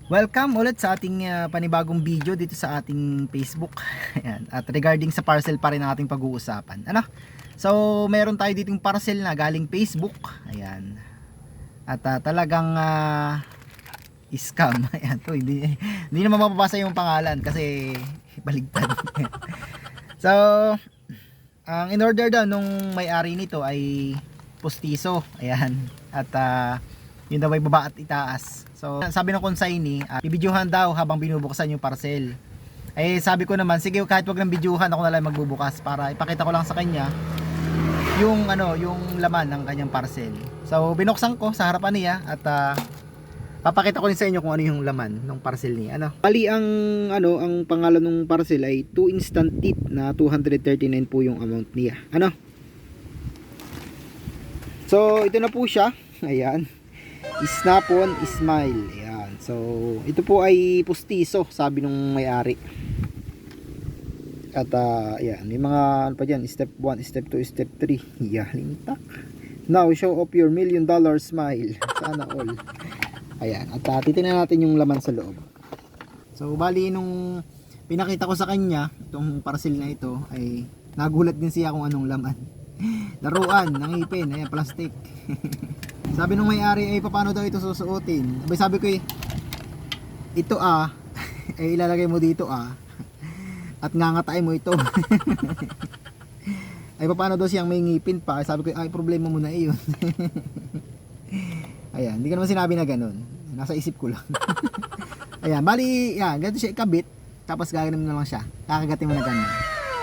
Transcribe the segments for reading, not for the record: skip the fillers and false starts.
Welcome ulit sa ating panibagong video dito sa ating Facebook. Ayan. At regarding sa parcel pa rin ang ating pag-uusapan. Ano? So, meron tayo ditong parcel na galing Facebook. Ayan. At talagang scam. Ayan. To, hindi naman mapapasa yung pangalan kasi baligtad. So, ang in-order daw nung may-ari nito ay postiso. Ayan. At yun daw ay baba at itaas. So sabi ng consignee, bibidyohan daw habang binubuksan yung parcel. Eh sabi ko naman, sige kahit wag nang bidyuhan, ako na lang magbubukas para ipakita ko lang sa kanya yung yung laman ng kanyang parcel. So binuksan ko sa harapan niya at papakita ko rin sa inyo kung ano yung laman ng parcel niya. Bali ang pangalan ng parcel ay 2 instant tip na 239 po yung amount niya. So ito na po siya. Ayan. Snap-on Smile. Ayan. So, ito po ay pustiso, sabi nung may-ari. At ayan, may mga ano pa dyan, step 1, step 2, step 3. Yaling tak. Now, show off your $1 million smile. Sana all. Ayan. At titingnan natin yung laman sa loob. So, bali nung pinakita ko sa kanya, itong parcel na ito, ay nagulat din siya kung anong laman. Laruan, nangipin, ayan, plastic. Sabi nung may-ari ay paano daw ito susuotin. Sabi ko ito ay ilalagay mo dito at ngangatain mo ito. Ay paano daw siyang may ngipin pa. Sabi ko ay problema mo na iyon. Ayan, hindi ko naman sinabi na ganun. Nasa isip ko lang. Ayan, bali yan, ganito siya ikabit. Tapos gagawin mo na lang siya. Kakagatin mo na ganun.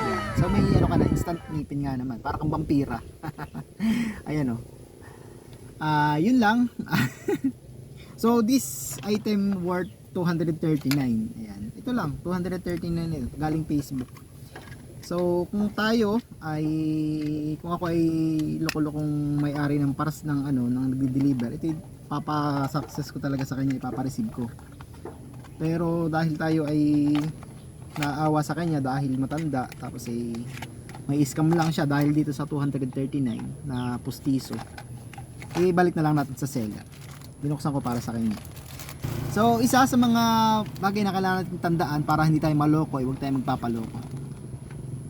Ayan. So may ka na, instant ngipin nga naman. Para kang vampira. Ayan yun lang. So this item worth 239. Ayan. Ito lang, 239 ito, galing Facebook. So kung ako ay loko-lokong may-ari ng paras ng ng nagde-deliver, ito papa-success ko talaga sa kanya, ipapa-receive ko. Pero dahil tayo ay naawa sa kanya dahil matanda, tapos may scam lang siya dahil dito sa 239 na pustiso. Ibalik na lang natin sa seller. Binuksan ko para sa kanya. So isa sa mga bagay na kailangan natin tandaan para hindi tayo maloko, huwag tayo magpapaloko.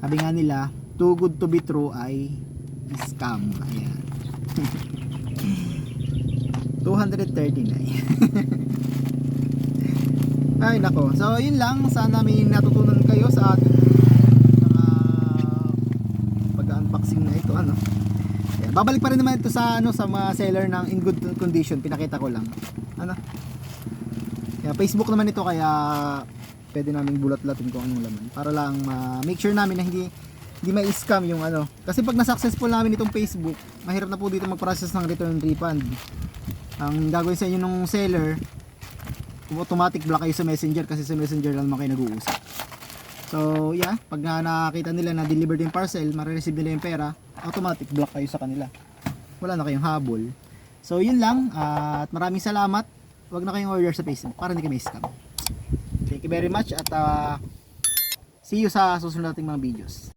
Sabi nga nila, too good to be true ay scam. Ayan. 239. Ay nako. So yun lang, sana may natutunan kayo sa ating pag-unboxing na ito babalik pa rin naman ito sa sa mga seller ng in good condition, pinakita ko lang. Kaya Facebook naman ito, kaya pwede naming bulat-latin kung anong laman para lang make sure namin na hindi ma-scam yung kasi pag na-successful namin itong Facebook, mahirap na po dito mag-process ng return refund. Ang gagawin sa inyo nung seller, automatic block kayo sa Messenger kasi sa Messenger lang naman kayo nag-uusap. So yeah, pag nakita nila na delivered yung parcel, ma-receive nila yung pera, automatic block kayo sa kanila. Wala na kayong habol. So yun lang, at maraming salamat. Huwag na kayong order sa Facebook para hindi kayo may-scam. Thank you very much at see you sa susunod nating mga videos.